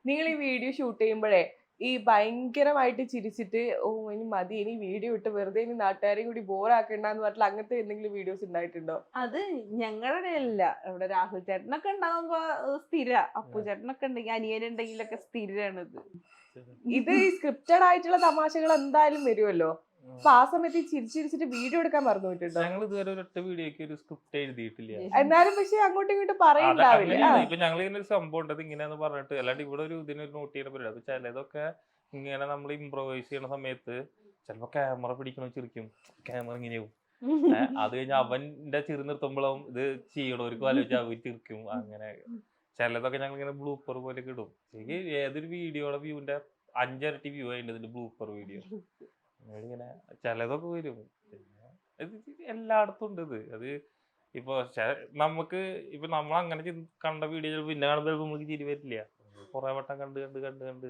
നിങ്ങൾ ഈ video shoot ചെയ്യുമ്പോഴേ ഈ ഭയങ്കരമായിട്ട് ചിരിച്ചിട്ട് ഓ ഇനി മതി ഇനി വീഡിയോ ഇട്ട് വെറുതെ ഇനി നാട്ടുകാരെയും കൂടി ബോറാക്കണ്ടെന്ന് പറഞ്ഞിട്ട് അങ്ങനത്തെ എന്തെങ്കിലും വീഡിയോസ് ഉണ്ടായിട്ടുണ്ടോ? അത് ഞങ്ങളുടെ അല്ല. ഇവിടെ രാഹുൽ ചേട്ടനൊക്കെ ഉണ്ടാവുമ്പോ സ്ഥിര. അപ്പു ചേട്ടനൊക്കെ ഉണ്ടെങ്കിൽ അനിയനുണ്ടെങ്കിലൊക്കെ സ്ഥിരാണിത്. ഇത് ഈ സ്ക്രിപ്റ്റഡ് ആയിട്ടുള്ള തമാശകൾ എന്തായാലും വരുമല്ലോ. അപ്പൊ ആ സമയത്ത് ഈ ചിരിച്ചിരിച്ചിട്ട് വീഡിയോ എടുക്കാൻ മറന്നു പോയിട്ടുണ്ടോ? ഞങ്ങൾ ഇതുവരെ ഒരൊറ്റ വീഡിയോക്ക് ഒരു സ്ക്രിപ്റ്റ് എഴുതിയിട്ടില്ല. എന്നാലും പക്ഷെ അങ്ങോട്ടും ഇങ്ങോട്ടും പറയണ്ടാവില്ല. ഇപ്പൊ ഞങ്ങൾ ഇങ്ങനെ ഒരു സംഭവം ഉണ്ട് ഇങ്ങനെയാന്ന് പറഞ്ഞിട്ട്, അല്ലാണ്ട് ഇവിടെ ഒരു ഇതിനൊരു നോട്ട് ചെയ്യുന്ന പരിപാടി. അപ്പൊ ചിലതൊക്കെ ഇങ്ങനെ നമ്മൾ ഇംപ്രവൈസ് ചെയ്യുന്ന സമയത്ത് ചിലപ്പോ ക്യാമറ പിടിക്കണോ ചിരിക്കും, ക്യാമറ ഇങ്ങനെയാവും. അത് കഴിഞ്ഞാൽ അവന്റെ ചിരി നിർത്തുമ്പോഴും ഇത് ചെയ്യണവർക്ക് ആലോചിച്ച് അവർ ചിരിക്കും. അങ്ങനെ ചിലതൊക്കെ ഞങ്ങൾ ഇങ്ങനെ ബ്ലൂപ്പർ പോലെ ഇടും. ശരിക്കും ഏതൊരു വീഡിയോയുടെ വ്യൂവിന്റെ 5 ഇരട്ടി വ്യൂ ആയിട്ട് ബ്ലൂപ്പർ വീഡിയോ ഇങ്ങനെ ചിലതൊക്കെ വരും. പിന്നെ ഇത് എല്ലായിടത്തും ഉണ്ട് ഇത്. അത് ഇപ്പൊ നമുക്ക് ഇപ്പൊ നമ്മൾ അങ്ങനെ കണ്ട വീഡിയോ പിന്നെ കാണുമ്പോൾ നമുക്ക് ചിരി വരില്ല. കുറെ വട്ടം കണ്ട് കണ്ട് കണ്ട് കണ്ട്